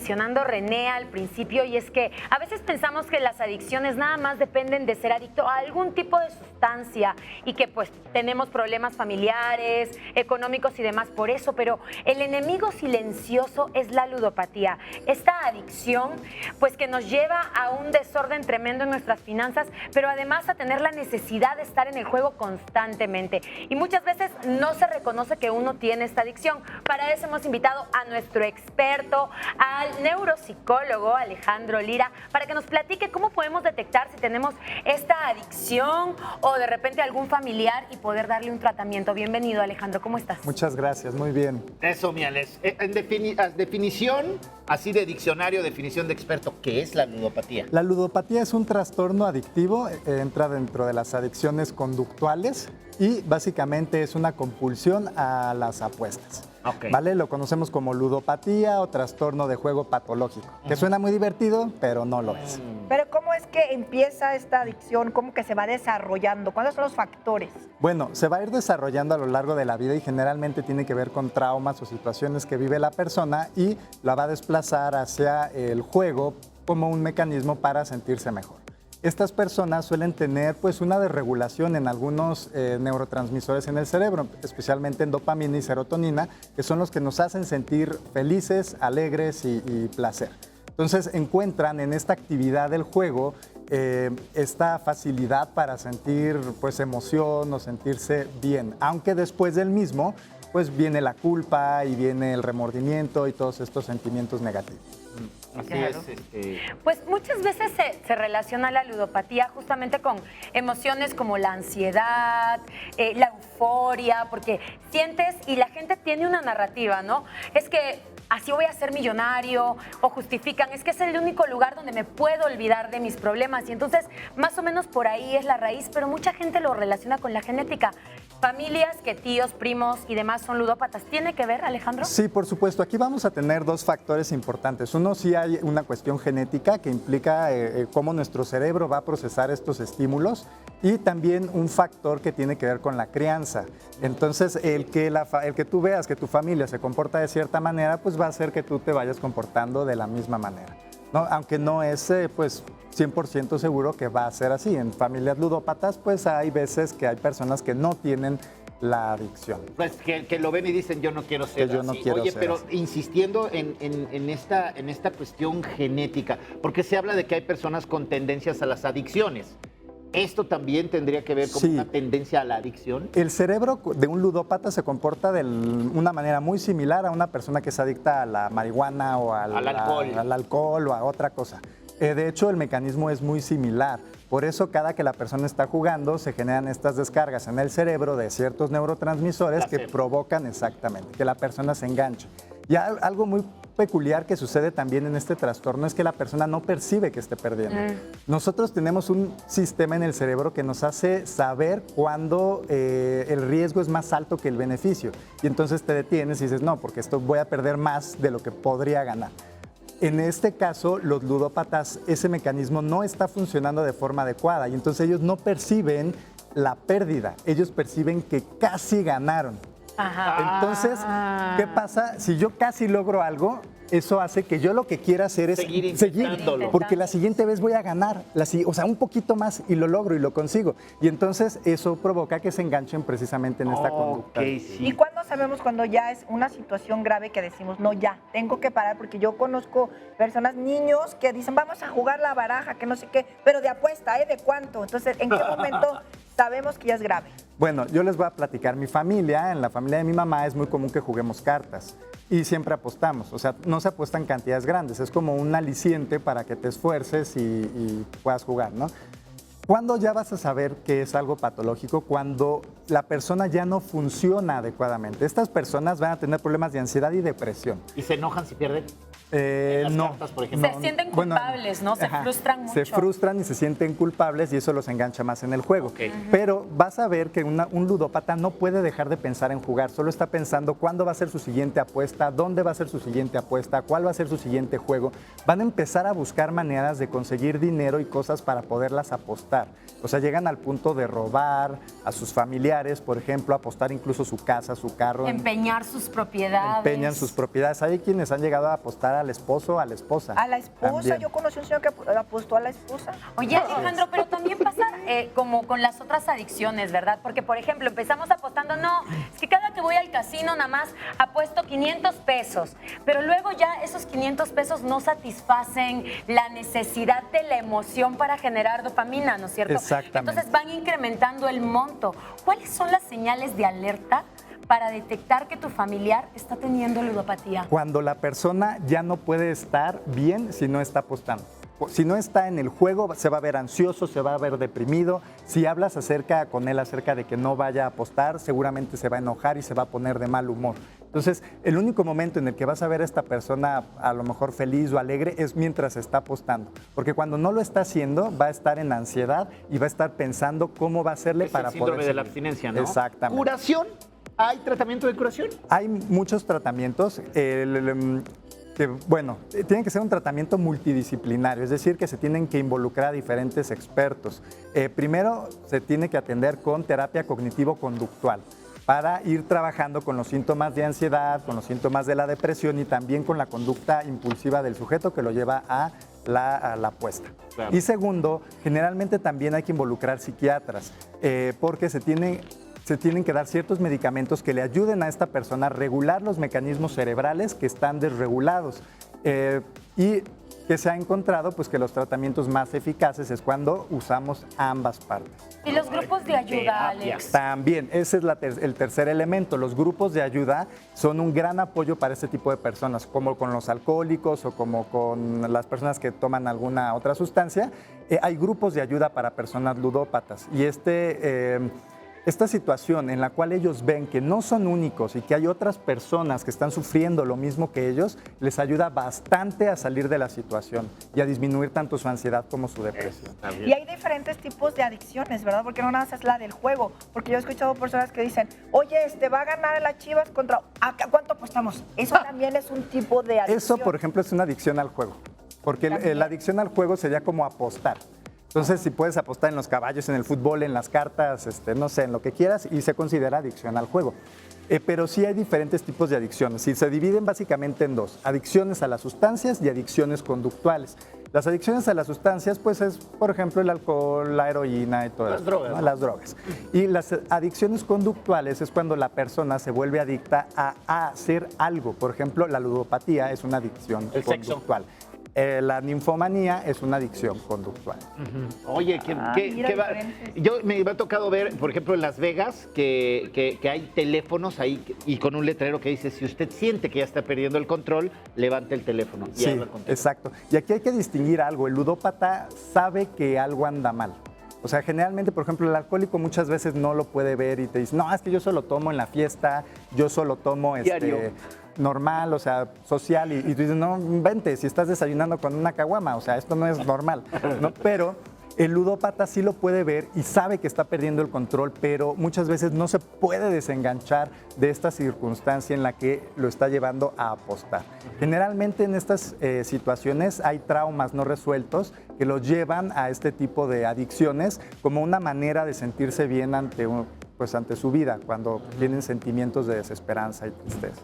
mencionando René al principio, y es que a veces pensamos que las adicciones nada más dependen de ser adicto a algún tipo de sustancia y que pues tenemos problemas familiares, económicos y demás por eso, pero el enemigo silencioso es la ludopatía. Esta adicción pues que nos lleva a un desorden tremendo en nuestras finanzas, pero además a tener la necesidad de estar en el juego constantemente. Y muchas veces no se reconoce que uno tiene esta adicción. Para eso hemos invitado a nuestro experto, al neuropsicólogo Alejandro Lira, para que nos platique cómo podemos detectar si tenemos esta adicción o de repente algún familiar y poder darle un tratamiento. Bienvenido, Alejandro, ¿cómo estás? Muchas gracias, muy bien. Eso, mi Alex. En definición, así de diccionario, definición de experto, ¿qué es la ludopatía? La ludopatía es un trastorno adictivo, entra dentro de las adicciones conductuales y básicamente es una compulsión a las apuestas. Okay. ¿Vale? Lo conocemos como ludopatía o trastorno de juego patológico, que suena muy divertido, pero no lo es. Pero ¿cómo es que empieza esta adicción? ¿Cómo que se va desarrollando? ¿Cuáles son los factores? Bueno, se va a ir desarrollando a lo largo de la vida y generalmente tiene que ver con traumas o situaciones que vive la persona y la va a desplazar hacia el juego como un mecanismo para sentirse mejor. Estas personas suelen tener pues una desregulación en algunos neurotransmisores en el cerebro, especialmente en dopamina y serotonina, que son los que nos hacen sentir felices, alegres y placer. Entonces encuentran en esta actividad del juego esta facilidad para sentir pues emoción o sentirse bien, aunque después del mismo pues viene la culpa y viene el remordimiento y todos estos sentimientos negativos. Así Claro. es. Pues muchas veces se relaciona la ludopatía justamente con emociones como la ansiedad, la euforia, porque sientes y la gente tiene una narrativa, ¿no? Es que así voy a ser millonario, o justifican, es que es el único lugar donde me puedo olvidar de mis problemas. Y entonces, más o menos por ahí es la raíz, pero mucha gente lo relaciona con la genética. Familias que tíos, primos y demás son ludópatas. ¿Tiene que ver, Alejandro? Sí, por supuesto. Aquí vamos a tener dos factores importantes. Uno, sí hay una cuestión genética que implica cómo nuestro cerebro va a procesar estos estímulos y también un factor que tiene que ver con la crianza. Entonces, el que tú veas que tu familia se comporta de cierta manera, pues va a hacer que tú te vayas comportando de la misma manera, ¿no? Aunque no es pues 100% seguro que va a ser así. En familias ludópatas, pues hay veces que hay personas que no tienen la adicción. Pues que lo ven y dicen, yo no quiero ser Que yo no así. quiero Oye, ser pero así. insistiendo en esta cuestión genética, porque se habla de que hay personas con tendencias a las adicciones. ¿Esto también tendría que ver con Sí. una tendencia a la adicción? El cerebro de un ludópata se comporta de una manera muy similar a una persona que es adicta a la marihuana o Al alcohol. al alcohol o a otra cosa. De hecho, el mecanismo es muy similar. Por eso, cada que la persona está jugando, se generan estas descargas en el cerebro de ciertos neurotransmisores que Placer. provocan exactamente que la persona se enganche. Y algo muy peculiar que sucede también en este trastorno es que la persona no percibe que esté perdiendo. Nosotros tenemos un sistema en el cerebro que nos hace saber cuándo el riesgo es más alto que el beneficio. Y entonces te detienes y dices, no, porque esto voy a perder más de lo que podría ganar. En este caso, los ludópatas, ese mecanismo no está funcionando de forma adecuada y entonces ellos no perciben la pérdida, ellos perciben que casi ganaron. Ajá. Entonces, ¿qué pasa? Si yo casi logro algo, eso hace que yo lo que quiera hacer es Seguir intentándolo. porque la siguiente vez voy a ganar, o sea, un poquito más y lo logro y lo consigo. Y entonces eso provoca que se enganchen precisamente en esta conducta. Ok, sí. ¿Y cuándo sabemos cuando ya es una situación grave que decimos, no, ya, tengo que parar? Porque yo conozco personas, niños, que dicen, vamos a jugar la baraja, que no sé qué, pero de apuesta, ¿De cuánto? Entonces, ¿en qué momento sabemos que ya es grave? Bueno, yo les voy a platicar mi familia. En la familia de mi mamá es muy común que juguemos cartas y siempre apostamos. O sea, no se apuestan cantidades grandes, es como un aliciente para que te esfuerces y puedas jugar, ¿no? ¿Cuándo ya vas a saber que es algo patológico? Cuando la persona ya no funciona adecuadamente. Estas personas van a tener problemas de ansiedad y depresión. ¿Y se enojan si pierden? Las No. cartas, por ejemplo. Se sienten culpables, ¿no? Se frustran mucho. Se frustran y se sienten culpables y eso los engancha más en el juego. Ok. Pero vas a ver que un ludópata no puede dejar de pensar en jugar, solo está pensando cuándo va a ser su siguiente apuesta, dónde va a ser su siguiente apuesta, cuál va a ser su siguiente juego. Van a empezar a buscar maneras de conseguir dinero y cosas para poderlas apostar. O sea, llegan al punto de robar a sus familiares, por ejemplo, apostar incluso su casa, su carro. Empeñar sus propiedades. Empeñan sus propiedades. Hay quienes han llegado a apostar a al esposo, a la esposa. A la esposa, También. yo conocí un señor que apostó a la esposa. Oye, Alejandro, pero también pasa como con las otras adicciones, ¿verdad? Porque, por ejemplo, empezamos apostando, no, es que cada que voy al casino nada más apuesto 500 pesos, pero luego ya esos 500 pesos no satisfacen la necesidad de la emoción para generar dopamina, ¿no es cierto? Exactamente. Entonces van incrementando el monto. ¿Cuáles son las señales de alerta para detectar que tu familiar está teniendo ludopatía? Cuando la persona ya no puede estar bien si no está apostando. Si no está en el juego, se va a ver ansioso, se va a ver deprimido. Si hablas con él acerca de que no vaya a apostar, seguramente se va a enojar y se va a poner de mal humor. Entonces, el único momento en el que vas a ver a esta persona a lo mejor feliz o alegre es mientras está apostando. Porque cuando no lo está haciendo, va a estar en ansiedad y va a estar pensando cómo va a hacerle Es para el síndrome poder de la seguir. abstinencia, ¿no? Exactamente. ¿Curación? ¿Hay tratamiento de curación? Hay muchos tratamientos. Bueno, tiene que ser un tratamiento multidisciplinario, es decir, que se tienen que involucrar a diferentes expertos. Primero, se tiene que atender con terapia cognitivo-conductual para ir trabajando con los síntomas de ansiedad, con los síntomas de la depresión y también con la conducta impulsiva del sujeto que lo lleva a la apuesta. Claro. Y segundo, generalmente también hay que involucrar psiquiatras, porque se tienen que dar ciertos medicamentos que le ayuden a esta persona a regular los mecanismos cerebrales que están desregulados. Y que se ha encontrado pues, que los tratamientos más eficaces es cuando usamos ambas partes. Y los grupos de ayuda, Alex. También, ese es el tercer elemento. Los grupos de ayuda son un gran apoyo para este tipo de personas, como con los alcohólicos o como con las personas que toman alguna otra sustancia. Hay grupos de ayuda para personas ludópatas y esta situación en la cual ellos ven que no son únicos y que hay otras personas que están sufriendo lo mismo que ellos, les ayuda bastante a salir de la situación y a disminuir tanto su ansiedad como su depresión. Y hay diferentes tipos de adicciones, ¿verdad? Porque no nada más es la del juego. Porque yo he escuchado personas que dicen, oye, va a ganar las Chivas contra... ¿A cuánto apostamos? Eso también es un tipo de adicción. Eso, por ejemplo, es una adicción al juego, porque la adicción al juego sería como apostar. Entonces, si puedes apostar en los caballos, en el fútbol, en las cartas, no sé, en lo que quieras, y se considera adicción al juego. Pero sí hay diferentes tipos de adicciones y se dividen básicamente en dos: adicciones a las sustancias y adicciones conductuales. Las adicciones a las sustancias, pues es, por ejemplo, el alcohol, la heroína y todo eso. Las drogas, ¿no? Las drogas. Y las adicciones conductuales es cuando la persona se vuelve adicta a hacer algo. Por ejemplo, la ludopatía es una adicción conductual. La ninfomanía es una adicción conductual. Oye, me ha tocado ver, por ejemplo, en Las Vegas, que hay teléfonos ahí y con un letrero que dice, si usted siente que ya está perdiendo el control, levante el teléfono y habla contigo. Exacto. Y aquí hay que distinguir algo. El ludópata sabe que algo anda mal. O sea, generalmente, por ejemplo, el alcohólico muchas veces no lo puede ver y te dice, no, es que yo solo tomo en la fiesta, yo solo tomo normal, o sea, social, y tú dices, no, vente, si estás desayunando con una caguama, o sea, esto no es normal, ¿no? Pero el ludópata sí lo puede ver y sabe que está perdiendo el control, pero muchas veces no se puede desenganchar de esta circunstancia en la que lo está llevando a apostar. Generalmente en estas situaciones hay traumas no resueltos que los llevan a este tipo de adicciones como una manera de sentirse bien ante su vida, cuando tienen sentimientos de desesperanza y tristeza.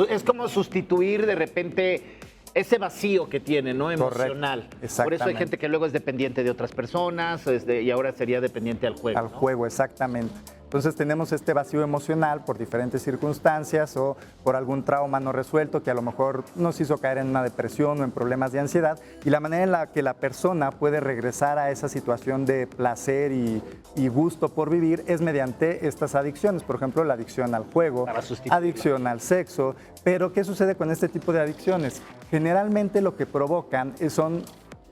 Es como sustituir de repente ese vacío que tiene, ¿no? Emocional. Correcto, por eso hay gente que luego es dependiente de otras personas y ahora sería dependiente al juego. Al juego, exactamente. Entonces tenemos este vacío emocional por diferentes circunstancias o por algún trauma no resuelto que a lo mejor nos hizo caer en una depresión o en problemas de ansiedad, y la manera en la que la persona puede regresar a esa situación de placer y gusto por vivir es mediante estas adicciones. Por ejemplo, la adicción al juego, adicción al sexo. Pero ¿qué sucede con este tipo de adicciones? Generalmente lo que provocan son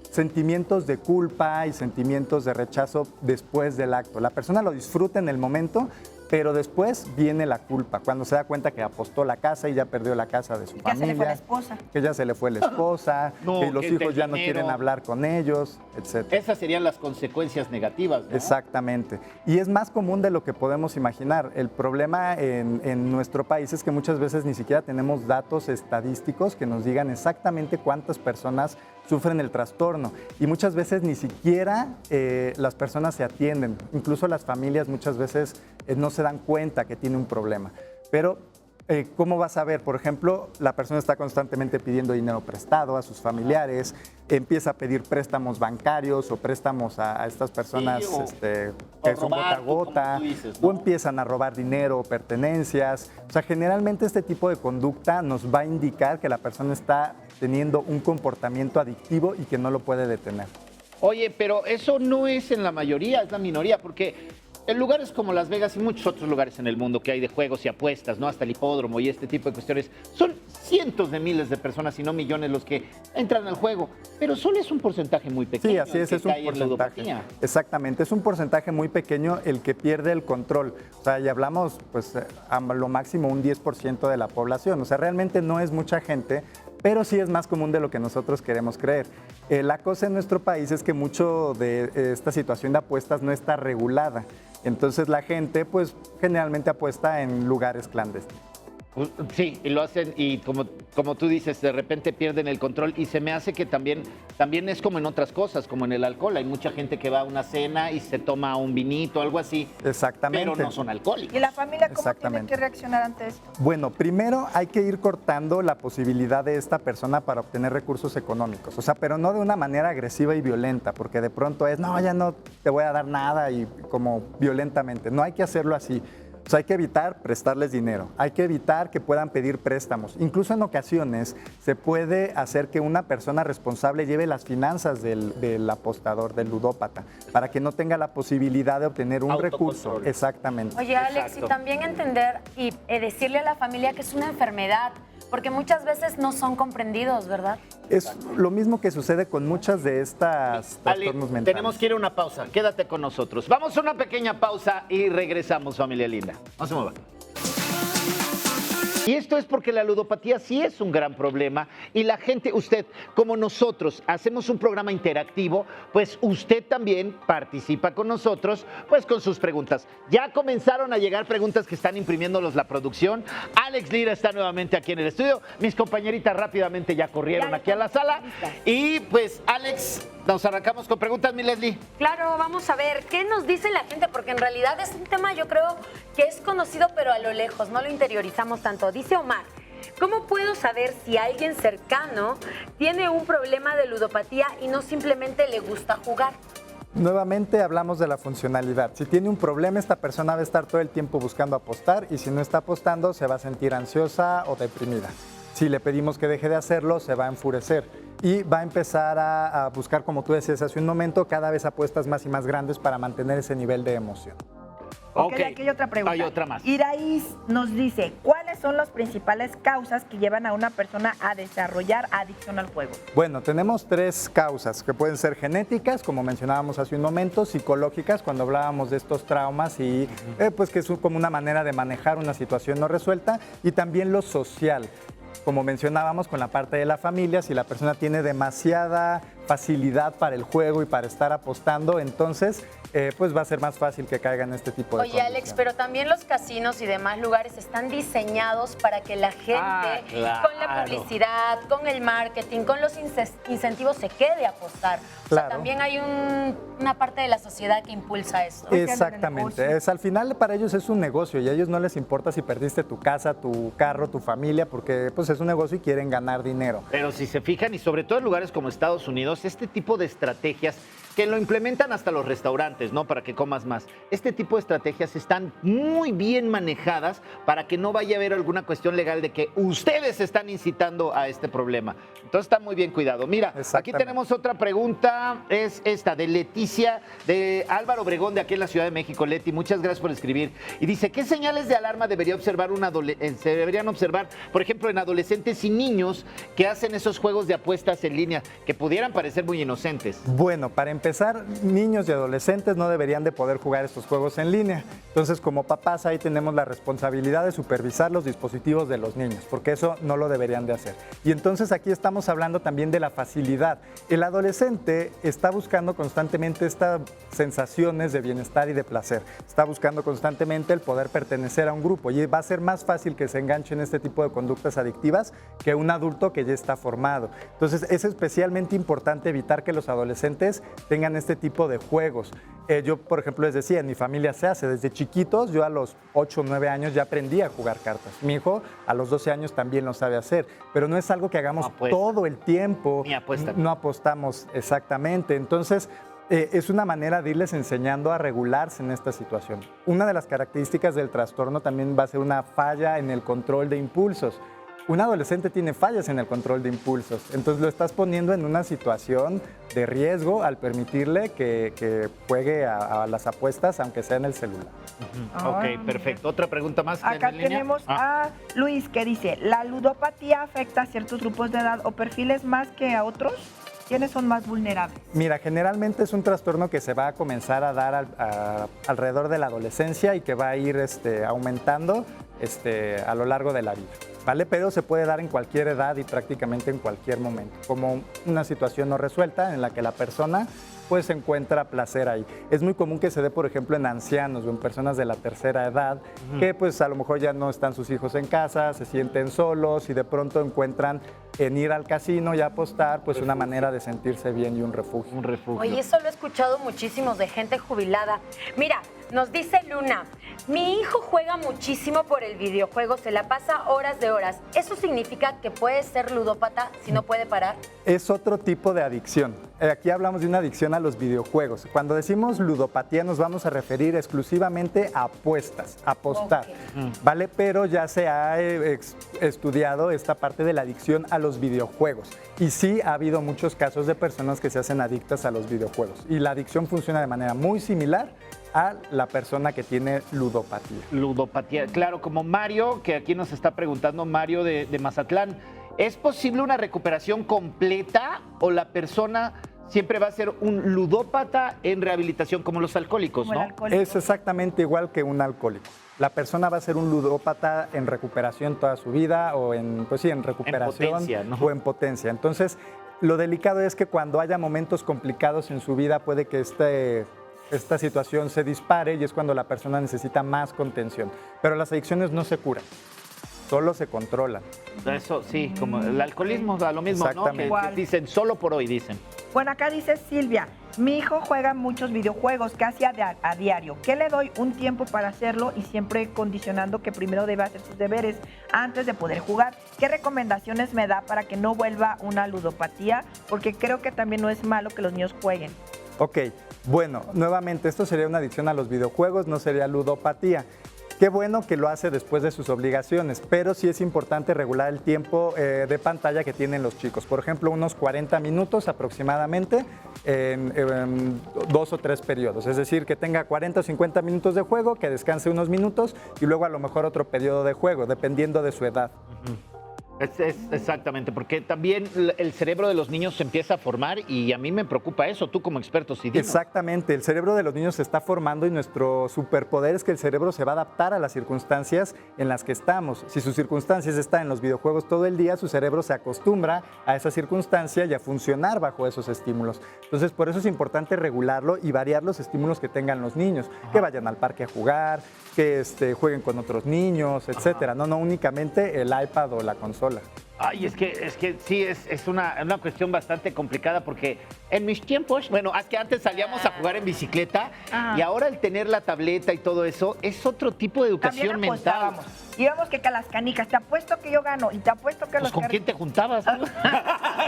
sentimientos de culpa y sentimientos de rechazo después del acto. La persona lo disfruta en el momento, pero después viene la culpa, cuando se da cuenta que apostó la casa y ya perdió la casa de su familia. Que se le fue la esposa. Que ya se le fue la esposa, que los hijos ya no quieren hablar con ellos, etc. Esas serían las consecuencias negativas, ¿no? Exactamente. Y es más común de lo que podemos imaginar. El problema en nuestro país es que muchas veces ni siquiera tenemos datos estadísticos que nos digan exactamente cuántas personas sufren el trastorno. Y muchas veces ni siquiera las personas se atienden. Incluso las familias muchas veces no se dan cuenta que tiene un problema. Pero ¿Cómo vas a ver? Por ejemplo, la persona está constantemente pidiendo dinero prestado a sus familiares, empieza a pedir préstamos bancarios o préstamos a estas personas que son gota a gota, dices, ¿no? o empiezan a robar dinero o pertenencias. O sea, generalmente este tipo de conducta nos va a indicar que la persona está teniendo un comportamiento adictivo y que no lo puede detener. Oye, pero eso no es en la mayoría, es la minoría, porque en lugares como Las Vegas y muchos otros lugares en el mundo que hay de juegos y apuestas, ¿no? Hasta el hipódromo y este tipo de cuestiones, son cientos de miles de personas, si no millones, los que entran al juego, pero solo es un porcentaje muy pequeño. Sí, así es, que es un cae en porcentaje. ludopatía. Exactamente, es un porcentaje muy pequeño el que pierde el control. O sea, y hablamos, pues, a lo máximo un 10% de la población. O sea, realmente no es mucha gente, pero sí es más común de lo que nosotros queremos creer. La cosa en nuestro país es que mucho de esta situación de apuestas no está regulada. Entonces la gente, pues, generalmente apuesta en lugares clandestinos. Sí, y lo hacen y como tú dices, de repente pierden el control y se me hace que también es como en otras cosas, como en el alcohol. Hay mucha gente que va a una cena y se toma un vinito, algo así. Exactamente. Pero no son alcohólicos. ¿Y la familia cómo tiene Exactamente. que reaccionar ante esto? Bueno, primero hay que ir cortando la posibilidad de esta persona para obtener recursos económicos. O sea, pero no de una manera agresiva y violenta, porque de pronto es, no, ya no te voy a dar nada y como violentamente. No hay que hacerlo así. O sea, hay que evitar prestarles dinero, hay que evitar que puedan pedir préstamos. Incluso en ocasiones se puede hacer que una persona responsable lleve las finanzas del apostador, del ludópata, para que no tenga la posibilidad de obtener un recurso. Autocontrol. Exactamente. Oye, Alex, Exacto. y también entender y decirle a la familia que es una enfermedad, porque muchas veces no son comprendidos, ¿verdad? Es lo mismo que sucede con muchas de estas Ale, trastornos mentales. tenemos que ir a una pausa. Quédate con nosotros. Vamos a una pequeña pausa y regresamos, familia linda. No se muevan. Y esto es porque la ludopatía sí es un gran problema y la gente, usted, como nosotros, hacemos un programa interactivo, pues usted también participa con nosotros, pues con sus preguntas. Ya comenzaron a llegar preguntas que están imprimiéndolos la producción. Alex Lira está nuevamente aquí en el estudio. Mis compañeritas rápidamente ya corrieron aquí a la sala. Y pues, Alex, nos arrancamos con preguntas, mi Leslie. Claro, vamos a ver qué nos dice la gente, porque en realidad es un tema, yo creo, que es conocido, pero a lo lejos, no lo interiorizamos tanto. Dice Omar, ¿cómo puedo saber si alguien cercano tiene un problema de ludopatía y no simplemente le gusta jugar? Nuevamente hablamos de la funcionalidad. Si tiene un problema, esta persona va a estar todo el tiempo buscando apostar y si no está apostando, se va a sentir ansiosa o deprimida. Si le pedimos que deje de hacerlo, se va a enfurecer y va a empezar a buscar, como tú decías hace un momento, cada vez apuestas más y más grandes para mantener ese nivel de emoción. Ok, aquí hay otra pregunta. Hay otra más. Iraís nos dice, ¿cuáles son las principales causas que llevan a una persona a desarrollar adicción al juego? Bueno, tenemos 3 causas que pueden ser genéticas, como mencionábamos hace un momento, psicológicas, cuando hablábamos de estos traumas y pues que es como una manera de manejar una situación no resuelta, y también lo social. Como mencionábamos con la parte de la familia, si la persona tiene demasiada facilidad para el juego y para estar apostando, entonces pues va a ser más fácil que caiga en este tipo de Oye, Alex, condiciones. pero también los casinos y demás lugares están diseñados para que la gente, claro. con la publicidad, con el marketing, con los incentivos, se quede a apostar. O sea, Claro. también hay una parte de la sociedad que impulsa eso. Exactamente, al final para ellos es un negocio y a ellos no les importa si perdiste tu casa, tu carro, tu familia, porque pues es un negocio y quieren ganar dinero. Pero si se fijan, y sobre todo en lugares como Estados Unidos, este tipo de estrategias que lo implementan hasta los restaurantes, ¿no? Para que comas más. Este tipo de estrategias están muy bien manejadas para que no vaya a haber alguna cuestión legal de que ustedes están incitando a este problema. Entonces está muy bien cuidado. Mira, aquí Exactamente. tenemos otra pregunta, es esta, de Leticia, de Álvaro Obregón, de aquí en la Ciudad de México. Leti, muchas gracias por escribir. Y dice, ¿qué señales de alarma deberían observar, por ejemplo, en adolescentes y niños que hacen esos juegos de apuestas en línea, que pudieran parecer muy inocentes? Bueno, para empezar, niños y adolescentes no deberían de poder jugar estos juegos en línea. Entonces, como papás, ahí tenemos la responsabilidad de supervisar los dispositivos de los niños, porque eso no lo deberían de hacer. Y entonces aquí estamos hablando también de la facilidad. El adolescente está buscando constantemente estas sensaciones de bienestar y de placer. Está buscando constantemente el poder pertenecer a un grupo y va a ser más fácil que se enganche en este tipo de conductas adictivas que un adulto que ya está formado. Entonces, es especialmente importante evitar que los adolescentes tengan este tipo de juegos. Yo, por ejemplo, les decía, en mi familia se hace. Desde chiquitos, yo a los 8 o 9 años ya aprendí a jugar cartas. Mi hijo a los 12 años también lo sabe hacer, pero no es algo que hagamos todo el tiempo. Ni apuestan. No apostamos exactamente. Entonces, es una manera de irles enseñando a regularse en esta situación. Una de las características del trastorno también va a ser una falla en el control de impulsos. Un adolescente tiene fallas en el control de impulsos, entonces lo estás poniendo en una situación de riesgo al permitirle que juegue a las apuestas, aunque sea en el celular. Ok, perfecto. Otra pregunta más. Acá tenemos a Luis que dice, ¿la ludopatía afecta a ciertos grupos de edad o perfiles más que a otros? ¿Quiénes son más vulnerables? Mira, generalmente es un trastorno que se va a comenzar a dar alrededor de la adolescencia y que va a ir aumentando a lo largo de la vida, ¿vale? Pero se puede dar en cualquier edad y prácticamente en cualquier momento, como una situación no resuelta en la que la persona pues encuentra placer ahí. Es muy común que se dé, por ejemplo, en ancianos o en personas de la tercera edad, que pues a lo mejor ya no están sus hijos en casa, se sienten solos y de pronto encuentran en ir al casino y apostar pues una manera de sentirse bien y un refugio. Un refugio. Oye, eso lo he escuchado muchísimos de gente jubilada. Mira, nos dice Luna, mi hijo juega muchísimo por el videojuego, se la pasa horas de horas. ¿Eso significa que puede ser ludópata si no puede parar? Es otro tipo de adicción. Aquí hablamos de una adicción a los videojuegos. Cuando decimos ludopatía nos vamos a referir exclusivamente a apuestas, apostar, ¿vale? Pero ya se ha estudiado esta parte de la adicción a los videojuegos. Y sí ha habido muchos casos de personas que se hacen adictas a los videojuegos. Y la adicción funciona de manera muy similar a la persona que tiene ludopatía. Ludopatía, claro, como Mario, que aquí nos está preguntando, Mario de Mazatlán. ¿Es posible una recuperación completa o la persona siempre va a ser un ludópata en rehabilitación como los alcohólicos, Como el no? alcohólico. Es exactamente igual que un alcohólico. La persona va a ser un ludópata en recuperación toda su vida o en recuperación potencia, ¿no? o en potencia. Entonces, lo delicado es que cuando haya momentos complicados en su vida puede que esta situación se dispare y es cuando la persona necesita más contención. Pero las adicciones no se curan, solo se controlan. Eso sí, como el alcoholismo da lo mismo, ¿no? Exactamente. Que dicen solo por hoy, dicen. Bueno, acá dice Silvia, mi hijo juega muchos videojuegos casi a diario. ¿Qué le doy? Un tiempo para hacerlo y siempre condicionando que primero debe hacer sus deberes antes de poder jugar. ¿Qué recomendaciones me da para que no vuelva una ludopatía? Porque creo que también no es malo que los niños jueguen. Ok, bueno, nuevamente, esto sería una adicción a los videojuegos, no sería ludopatía. Qué bueno que lo hace después de sus obligaciones, pero sí es importante regular el tiempo de pantalla que tienen los chicos. Por ejemplo, unos 40 minutos aproximadamente en 2 o 3 periodos. Es decir, que tenga 40 o 50 minutos de juego, que descanse unos minutos y luego a lo mejor otro periodo de juego, dependiendo de su edad. Exactamente, porque también el cerebro de los niños se empieza a formar y a mí me preocupa eso, tú como experto, sí. Exactamente, el cerebro de los niños se está formando y nuestro superpoder es que el cerebro se va a adaptar a las circunstancias en las que estamos. Si sus circunstancias están en los videojuegos todo el día, su cerebro se acostumbra a esa circunstancia y a funcionar bajo esos estímulos. Entonces, por eso es importante regularlo y variar los estímulos que tengan los niños, que vayan al parque a jugar, que jueguen con otros niños, etcétera. No únicamente el iPad o la consola. Ay, es que sí, es una cuestión bastante complicada porque en mis tiempos, bueno, es que antes salíamos a jugar en bicicleta y ahora el tener la tableta y todo eso es otro tipo de educación También mental. apostábamos. Íbamos que las canicas, te apuesto que yo gano y te apuesto que Pues los ¿con quién te juntabas?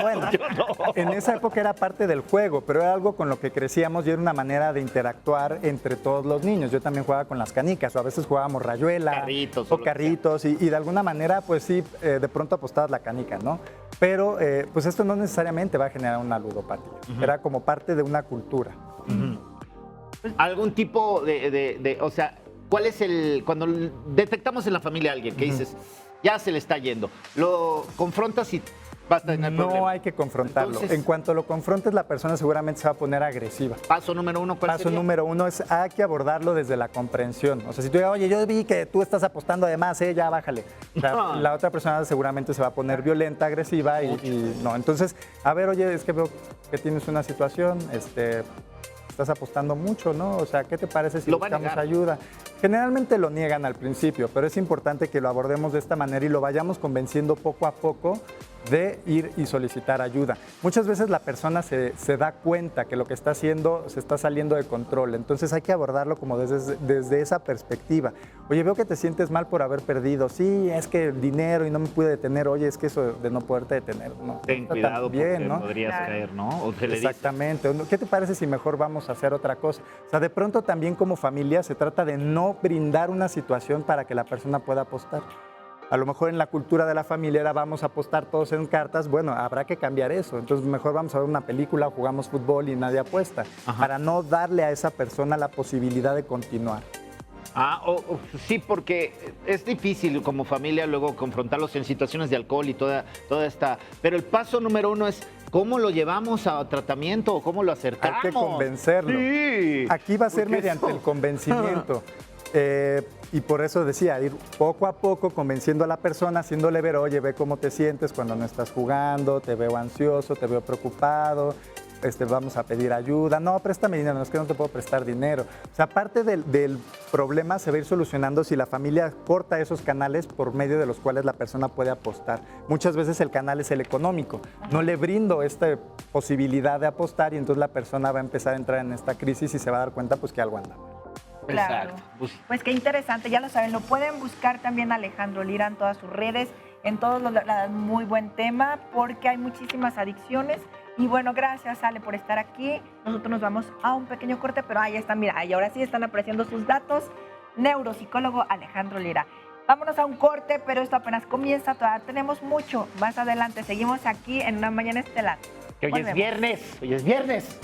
Bueno, Yo no. en esa época era parte del juego, pero era algo con lo que crecíamos y era una manera de interactuar entre todos los niños. Yo también jugaba con las canicas o a veces jugábamos rayuela Carritos, o carritos y de alguna manera pues sí, de pronto apostabas la canica, ¿no? Pero pues esto no necesariamente va a generar una ludopatía. Era como parte de una cultura. Algún tipo o sea, ¿cuál es cuando detectamos en la familia a alguien que dices, ya se le está yendo, lo confrontas y vas a tener No problema? hay que confrontarlo. Entonces, en cuanto lo confrontes, la persona seguramente se va a poner agresiva. paso número 1, ¿cuál Paso sería? número 1 es hay que abordarlo desde la comprensión. O sea, si tú digas, oye, yo vi que tú estás apostando además, ya bájale. O sea, la otra persona seguramente se va a poner violenta, agresiva y no. Entonces, a ver, oye, es que veo que tienes una situación, estás apostando mucho, ¿no? O sea, ¿qué te parece si Lo va a buscamos negar. ayuda? Generalmente lo niegan al principio, pero es importante que lo abordemos de esta manera y lo vayamos convenciendo poco a poco de ir y solicitar ayuda. Muchas veces la persona se da cuenta que lo que está haciendo se está saliendo de control, entonces hay que abordarlo como desde esa perspectiva. Oye, veo que te sientes mal por haber perdido. Sí, es que el dinero y no me pude detener. Oye, es que eso de no poderte detener, no. Ten cuidado bien, porque ¿no? podrías caer, ¿no? O se le dice. Exactamente. ¿Qué te parece si mejor vamos a hacer otra cosa? O sea, de pronto también como familia se trata de no brindar una situación para que la persona pueda apostar. A lo mejor en la cultura de la familia era vamos a apostar todos en cartas, bueno, habrá que cambiar eso. Entonces mejor vamos a ver una película, jugamos fútbol y nadie apuesta, para no darle a esa persona la posibilidad de continuar. Sí, porque es difícil como familia luego confrontarlos en situaciones de alcohol y toda esta... Pero el paso número 1 es cómo lo llevamos a tratamiento o cómo lo acercamos. Hay que convencerlo. Sí. Aquí va a ser mediante el convencimiento. Y por eso decía, ir poco a poco convenciendo a la persona, haciéndole ver, oye, ve cómo te sientes cuando no estás jugando, te veo ansioso, te veo preocupado, vamos a pedir ayuda. No, préstame dinero, no es que no te puedo prestar dinero. O sea, parte del problema se va a ir solucionando si la familia corta esos canales por medio de los cuales la persona puede apostar. Muchas veces el canal es el económico. No le brindo esta posibilidad de apostar y entonces la persona va a empezar a entrar en esta crisis y se va a dar cuenta pues que algo anda mal. Claro. Pues qué interesante, ya lo saben, lo pueden buscar también Alejandro Lira en todas sus redes, en todos los muy buen tema, porque hay muchísimas adicciones. Y bueno, gracias Ale por estar aquí. Nosotros nos vamos a un pequeño corte, pero ahí están, mira, ahí ahora sí están apareciendo sus datos. Neuropsicólogo Alejandro Lira. Vámonos a un corte, pero esto apenas comienza, todavía tenemos mucho más adelante. Seguimos aquí en Una Mañana Estelar. Que hoy es viernes, hoy es viernes.